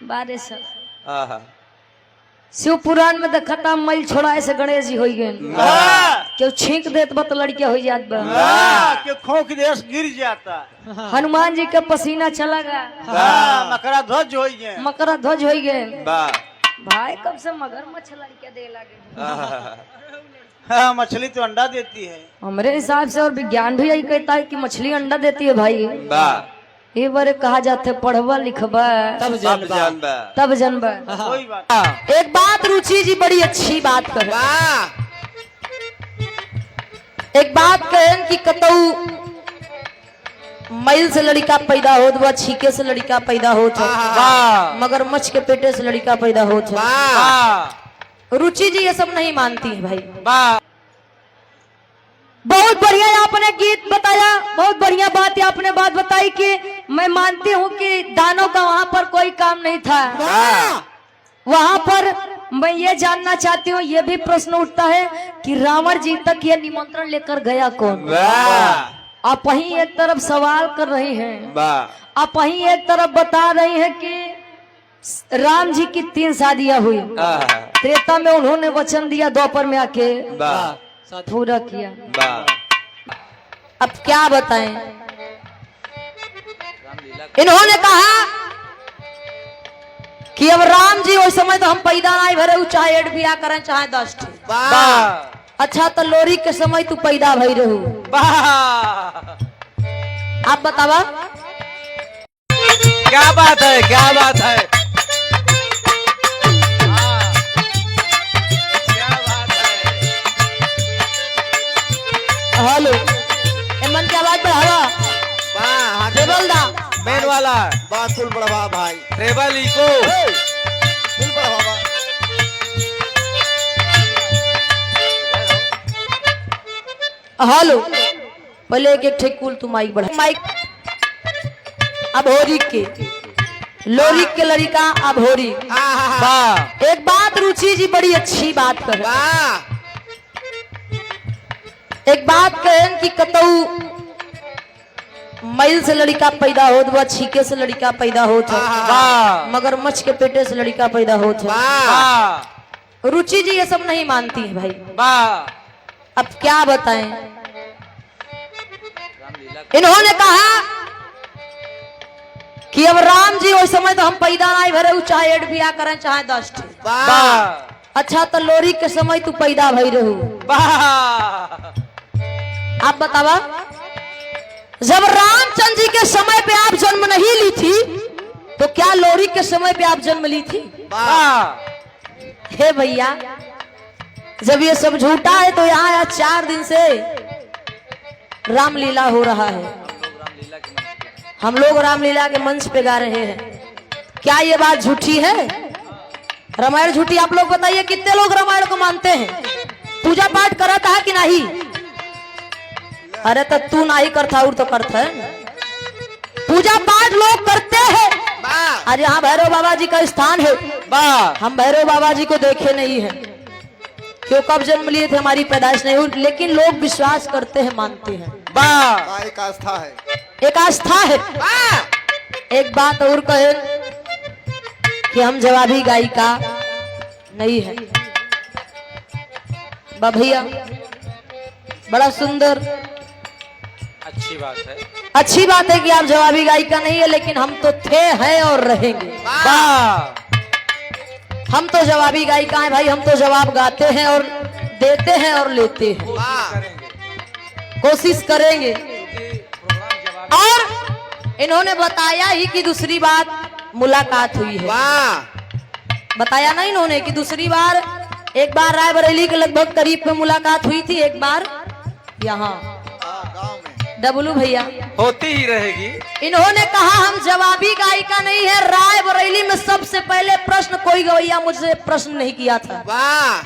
बारिश आहा शिव पुराण में देखता मैल छोड़ा से गणेश जी हो गए क्यों छींक देत बा तो लड़किया हो जात बा के खोख देश गिर जाता। हनुमान जी का पसीना चला गया मकरा ध्वज हो गए मकरा ध्वज हो गए वाह भाई कब से मगरमच्छ लड़किया दे लागे हाँ मछली तो अंडा देती है। हमारे हिसाब से और विज्ञान भी यही कहता है कि मछली अंडा देती है भाई। वाह ये बारे कहा जाते पढ़वा लिखबा तब जानबा तब जनबा। कोई बात एक बात रुचि जी बड़ी अच्छी बात कहे एक बात कहें कि कतऊ मैल से लड़का पैदा होत बा छीके से लड़का पैदा होत मगरमच्छ के पेटे से लड़का पैदा होत है। रुचि जी ये सब नहीं मानती है भाई। बहुत बढ़िया आपने गीत बताया बहुत बढ़िया बात आपने बात बताई कि मैं मानती हूँ कि दानों का वहां पर कोई काम नहीं था। वहां पर मैं ये जानना चाहती हूँ ये भी प्रश्न उठता है कि रावण जी तक ये निमंत्रण लेकर गया कौन। आप वहीं एक तरफ सवाल कर रही हैं आप वहीं एक तरफ बता रही हैं कि राम जी की 3 शादियां हुई त्रेता में उन्होंने वचन दिया द्वापर में आके पूरा किया। अब क्या बताएं इन्होंने कहा कि अब राम जी उस समय तो हम पैदा नहीं भरे चाहे 8 बिया करें चाहे 10। अच्छा तो लोरी के समय तू पैदा भई रहू आप बतावा क्या बात है क्या बात है हेलो मन की आवाज बढ़ावा टेबल दा मेन वाला बात सुन बढ़वा भाई ट्रेबल इको सुन बढ़वा हेलो पहले एक ठीक कुल तू माइक बढ़ा माइक अब होरी के लोरी के लड़का अब होरी। एक बात रुचि जी बड़ी अच्छी बात कर एक बात कहें कि कतऊ मैल से लड़का पैदा होत बा छीके से लड़का पैदा होत है मगरमच्छ के पेटे से लड़का पैदा होत है। रुचि जी ये सब नहीं मानती है भाई। अब क्या बताएं इन्होंने कहा कि अब राम जी उस समय तो हम पैदा नहीं भरे चाहे 8 बिया करें चाहे 10। अच्छा तो लोरी के समय तू पैदा भई रहू आप बतावा जब रामचंद्र जी के समय पे आप जन्म नहीं ली थी तो क्या लोरी के समय पे आप जन्म ली थी। हे भैया जब ये सब झूठा है तो यहाँ 4 दिन से रामलीला हो रहा है हम लोग रामलीला के मंच पे गा रहे हैं। क्या ये बात झूठी है रामायण झूठी आप लोग बताइए कितने लोग रामायण को मानते हैं पूजा पाठ करता है कि नहीं। अरे तो तू नहीं करता और तो करता है पूजा पाठ लोग करते हैं। अरे यहाँ भैरव बाबा जी का स्थान है हम भैरव बाबा जी को देखे नहीं है क्यों कब जन्म लिए थे हमारी पैदाइश नहीं हुई लेकिन लोग विश्वास करते हैं मानते हैं। एक आस्था है एक आस्था है। एक बात और कहे कि हम जवाबी गायिका नहीं है भैया बड़ा सुंदर अच्छी बात है कि आप जवाबी गायिका नहीं है लेकिन हम तो थे हैं और रहेंगे। हम तो जवाबी गायिका हैं भाई हम तो जवाब गाते हैं और देते हैं और लेते हैं कोशिश करेंगे। और इन्होंने बताया ही कि दूसरी बात मुलाकात हुई है बताया ना इन्होंने कि दूसरी बार एक बार रायबरेली के लगभग करीब में मुलाकात हुई थी एक बार यहाँ डबलू भैया होती ही रहेगी। इन्होंने कहा हम जवाबी गायिका नहीं है रायबरेली में सबसे पहले प्रश्न कोई गवैया मुझसे प्रश्न नहीं किया था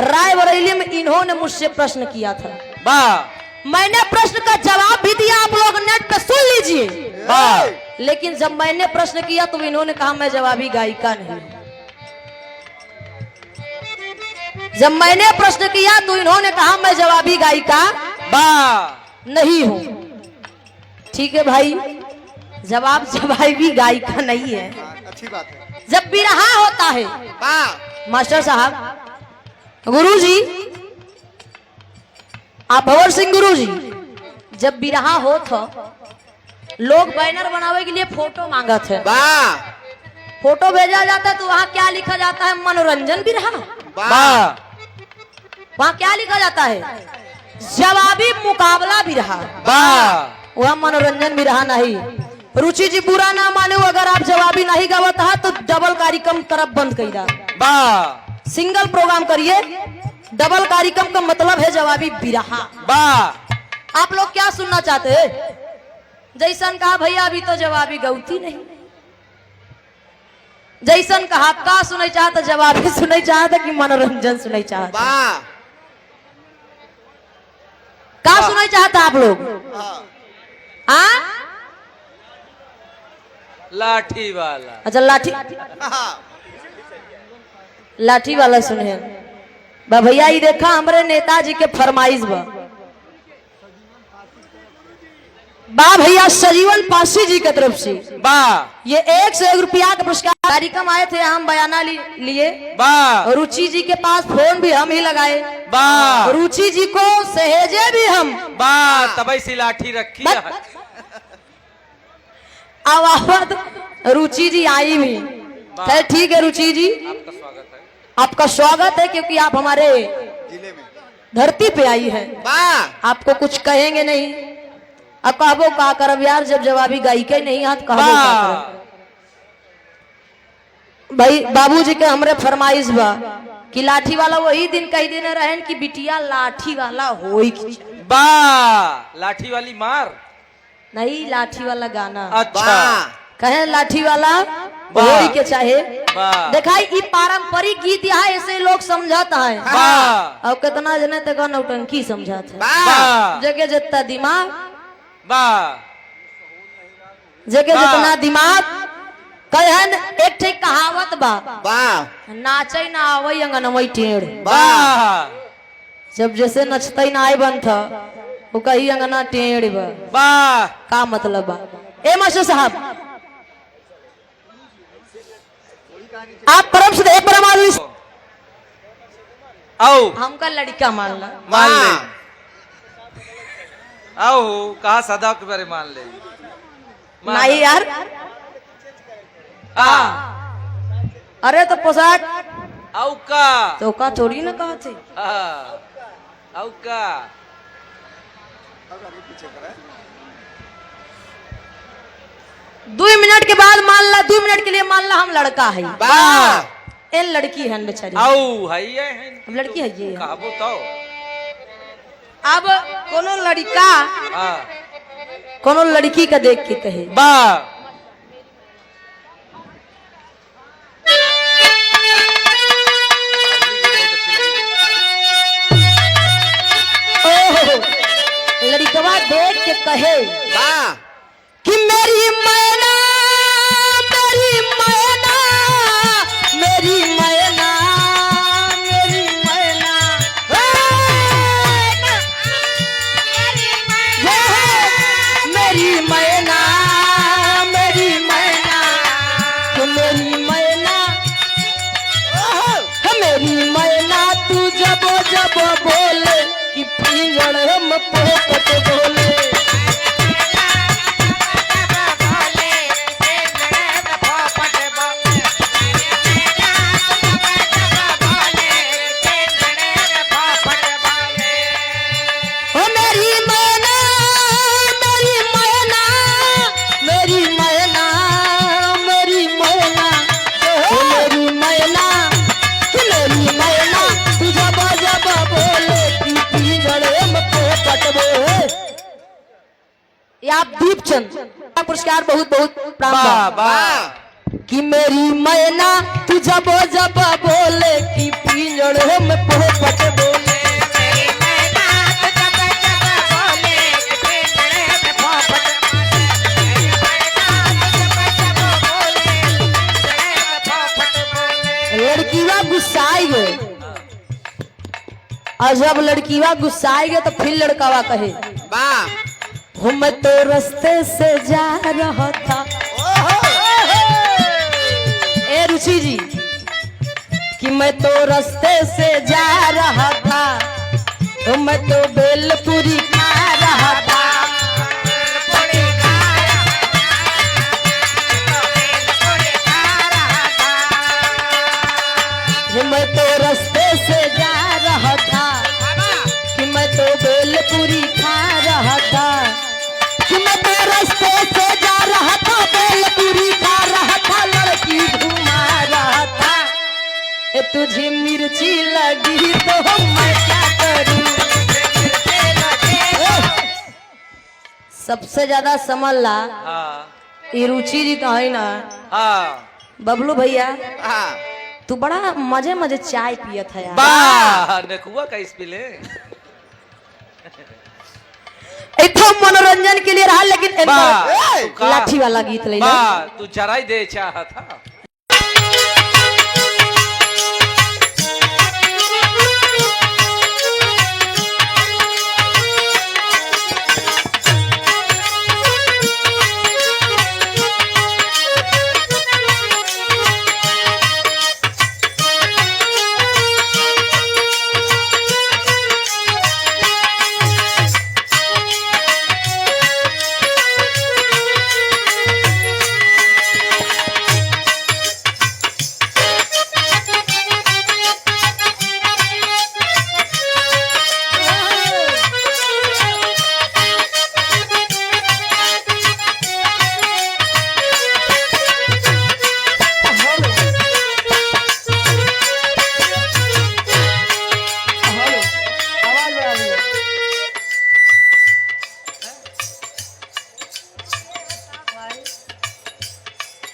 रायबरेली में इन्होंने मुझसे प्रश्न किया था मैंने प्रश्न का जवाब भी दिया आप लोग नेट पे सुन लीजिए लेकिन जब मैंने प्रश्न किया तो इन्होंने कहा मैं जवाबी गायिका नहीं। जब मैंने प्रश्न किया तो इन्होंने कहा मैं जवाबी गायिका नहीं हूँ। ठीक है भाई जवाब जवाबी गायिका नहीं है अच्छी बात है जब बिरहा होता है मास्टर साहब गुरुजी आप भंवर सिंह गुरुजी, जब बिरहा होत हो लोग बैनर बनावे के लिए फोटो मांगत है, फोटो भेजा जाता है तो वहाँ क्या लिखा जाता है? मनोरंजन बिरहा। वहाँ क्या लिखा जाता है? जवाबी मुकाबला बिरहा। वह मनोरंजन बिरहा नहीं। रुचि जी बुरा ना माने, अगर आप जवाबी नहीं गावत है तो डबल कार्यक्रम तरफ बंद करिए, सिंगल प्रोग्राम करिए। डबल कार्यक्रम का मतलब है जवाबी बिरहा। आप लोग क्या सुनना चाहते हैं? जैसन कहा भैया अभी तो जवाबी गौती नहीं, जैसन कहा का सुने चाहता? जवाबी सुने चाहता कि मनोरंजन सुने चाहता? का सुने चाहता आप लोग? लाठी वाला। अच्छा लाठी वाला सुने बा भैया। ये देखा हमारे नेताजी के फरमाइश बा भैया सजीवन पासी जी की तरफ से ये 1 से 1 रुपया का पुरस्कार कार्यक्रम आए थे, हम बयाना लिए। रुचि जी के पास फोन भी हम ही लगाए, रुचि जी को सहेजे भी हम, तभी से लाठी रखी। अब रुचि जी आई भी, ठीक है रुचि जी आपका स्वागत है, क्योंकि आप हमारे जिले में धरती पे आई है। आपको कुछ कहेंगे नहीं, अब कहबो का करब यार, जब जवाबी गाई के नहीं हाथ कहबो का करब। भाई बाबूजी के हमरे फरमाइश बा कि लाठी वाला वही दिन कही देने रहन कि बिटिया लाठी वाला होई की लाठी वाली मार नहीं, लाठी वाला गाना। अच्छा कहे लाठी वाला होई के चाहे। देखा ये पारंपरिक गीत यहाँ ऐसे लोग समझाता है। अब कितना जने तक नौटंकी समझाता है। जगह जितना दिमाग जगह जितना दिमाग कहन एक ठे कहावत बा नाचे ना आवई अंगनवई टेढ़। जब जैसे नचते ना आए बन था वो कही अंगना टेढ़ बा। का मतलब बा? ए मास्टर साहब आप परम से एक बार मान ली, आओ हमका लड़का मान ला, मान ले। आओ कहा सदा के बारे मान ले। नहीं यार अरे तो पोशाक आओ का तो का थोड़ी ना कहा थे। आओ का 2 मिनट के बाद मान ला, 2 मिनट के लिए मान ला हम लड़का है, ए लड़की है बेचारी। आओ है ये हम लड़की है ये। कहबो तो अब कोनो लड़का कोनो लड़की का देख के कहे लड़कवा देख के कहे कि मेरी मैना मेरी मैना मेरी मैना मेरी मैना मेरी मैना मेरी मैना तो मेरी मैना मेरी मैना तू जब जब बोले कि पिंजड़े में पोपट बोले। आप दीपचंद पुरस्कार बहुत बहुत प्राप्त कि मेरी मैना तू जब जब बोले कि पिंजड़े में पोपट बोले। लड़कीवा गुस्साई गए और जब लड़कीवा गुस्साई गए तो फिर लड़कावा कहे मैं तो रास्ते से जा रहा था। ए रुचि जी कि मैं तो रास्ते से जा रहा था तो मैं तो बेलपुरी खा रहा था। कि मैं तो रास्ते से जा रहा था कि मैं तो बेलपुरी खा रहा था कि मैं तो रास्ते से जा रहा था बेलपुरी खा रहा था लड़की घुमा रहा था। ए तुझे मिर्ची लगी तो मैं क्या करूं। सबसे ज्यादा समझ ला हाँ ये रुचि जी तो है ना। हाँ बबलू भैया हाँ तू बड़ा मजे मजे चाय पिया था यार। वाह नकुआ का इस पिले इतना मनोरंजन के लिए रहा लेकिन एक वाह, बार का- लाठी वाला गीत ले ला। वाह तू जरा ही दे चाहा था।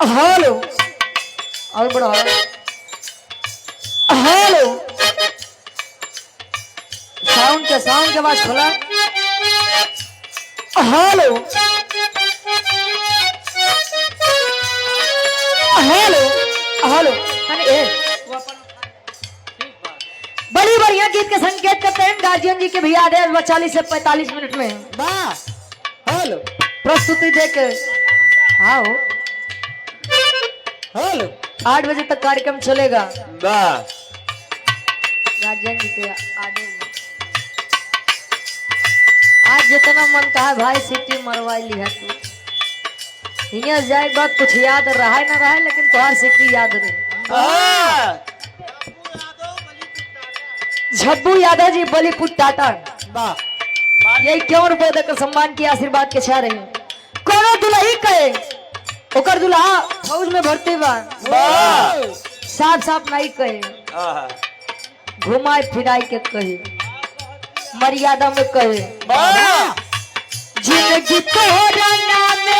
हेलो और बड़ा हेलो साउंड के आवाज खोला। हेलो हेलो हेलो ए बड़ी बढ़िया गीत के संकेत करते हैं गार्जियन जी के भी आदेश 40 से 45 मिनट में। वाह हेलो प्रस्तुति दे के आओ। हेलो 8 बजे तक कार्यक्रम चलेगा। गार्जियन जी के आदेश आज जितना मन कहा भाई सिटी मरवाई ली है तू यहाँ जाए बात कुछ याद रहा है ना रहा है लेकिन तुम्हार सिटी याद नहीं। झब्बू यादव जी बलीपुर टाटा यही क्यों रुपए देकर सम्मान की आशीर्वाद के छा रहे हैं। कोनो दुल्ही कहे ओकर दुल्हा फौज में भर्ती बा साफ साफ नहीं कहे घुमाए फिराई के कहे मर्यादा में कहे जिंदगी तोहरा नामे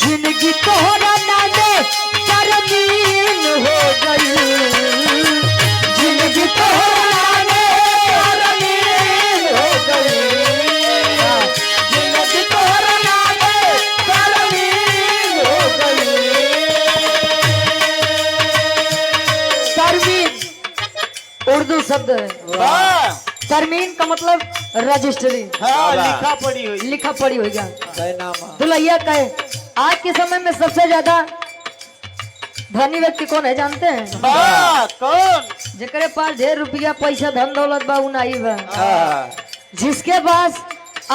जिंदगी तोहरा नामे तरमीन हो गई। जिंदगी तोहरा नामे तरमीन हो गई। जिंदगी तोहरा नामे तरमीन हो गई। तरमीन उर्दू शब्द है। तरमीन का मतलब रजिस्ट्री लिखा पड़ी हो गया। दुल्हैया कहे आज के समय में सबसे ज्यादा धनी व्यक्ति कौन है जानते हैं? कौन? जेकरे पास ढेर रुपया पैसा धन दौलत बा नहीं बा। जिसके पास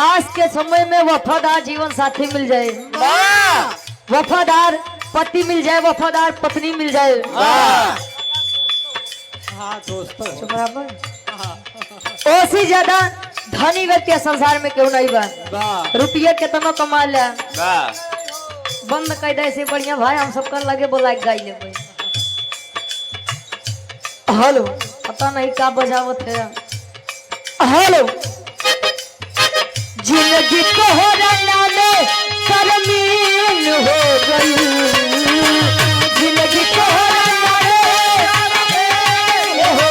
आज के समय में वफादार जीवन साथी मिल जाए वफादार पति मिल जाए वफादार पत्नी मिल जाए बराबर ओसी ज्यादा धनी व्यक्ति संसार में क्यों नहीं बा। रुपया कितना कमा लिया बंद कर दे से बढ़िया भाई हम सब कर लगे बोला गाई ले भाई। हेलो पता नहीं क्या बजावत है। हेलो जिंदगी तोहरा नामे तरमीन हो गई। जिंदगी तोहरा नामे हो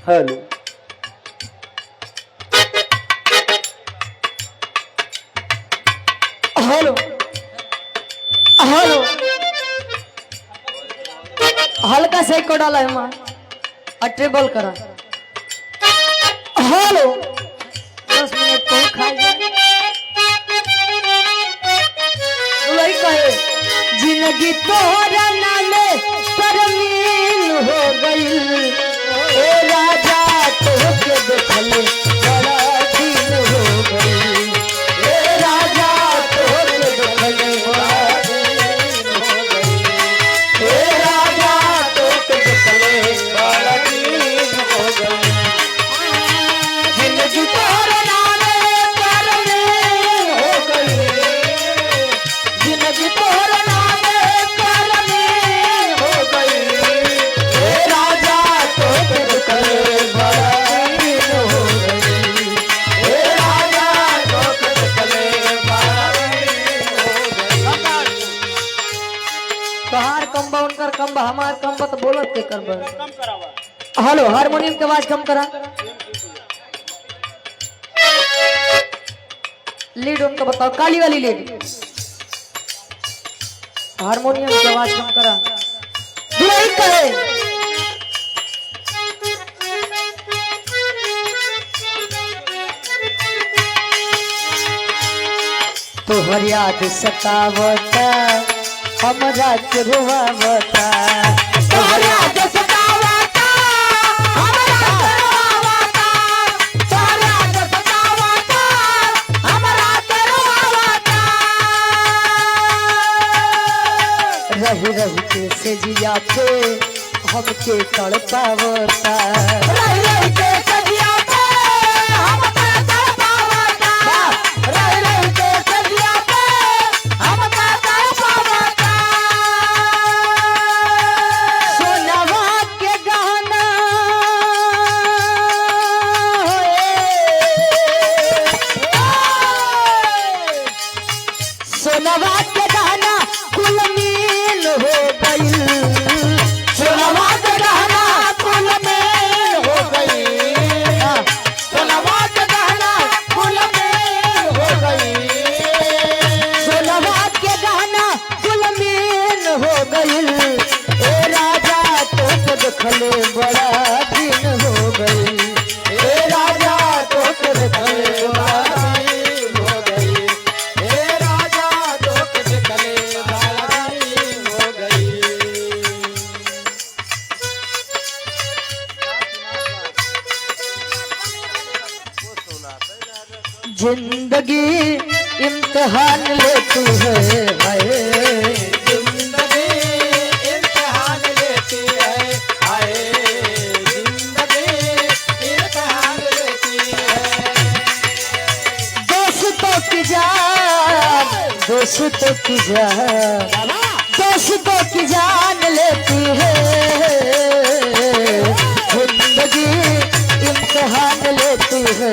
हेलो हेलो हेलो हल्का से को डाला है मां और ट्रेबल करा हेलो 10 मिनट तो खाई लई कहे जिंदगी तोहरा नामे परमीन हो गई ए राजा तोहके देखले बड़ा दिन हो गई ए राजा तोहके देखले बड़ा दिन हो गई ए राजा तोहके देखले बड़ा दिन हो गई जिंदगी तोहरा नामे परमीन हो गई जिंदगी तोहरा नामे परमीन हो गई ए राजा तोहके देखले बड़ा दिन हो गई ए राजा तोहके देखले बड़ा दिन हो गई तोहार कम्बा उनकर कम्बा हमार कम्बा तो बोलत के करबा कम करावा। हेलो हारमोनियम के आवाज कम करा लीड उनका बताओ काली वाली लीड हारमोनियम की आवाज कम करा दुलाई करे तोहर याद सतावता हमरा के रोवावता तोहर याद सतावता हमरा के रोवावता तोहर याद सतावता हमरा के रोवावता रही रही के से जिया पे हमके तड़पावता रही रही के से जिया पे हमके तड़पावता रही रही के से जिया पे हमके तड़पावता सोनवा के गहना सोनवा के गहना कुल मील हो गई सोनवा के गहना कुल मील हो गई सोनवा के गहना कुल मील हो गई सोनवा के गहना कुल मील हो गई ए राजा तोके देखले बड़ा दिन हो गई ए राजा तोके देखले बड़ा दिन हो गई ए राजा तोके देखले बड़ा दिन हो गई जिंदगी इम्तिहान लेती है हाय जिंदगी इम्तिहान लेती है हाय जिंदगी इम्तिहान लेती है दोस्तों की जान दोस्तों की जान दोस्तों की जान लेती है जिंदगी इम्तिहान लेती है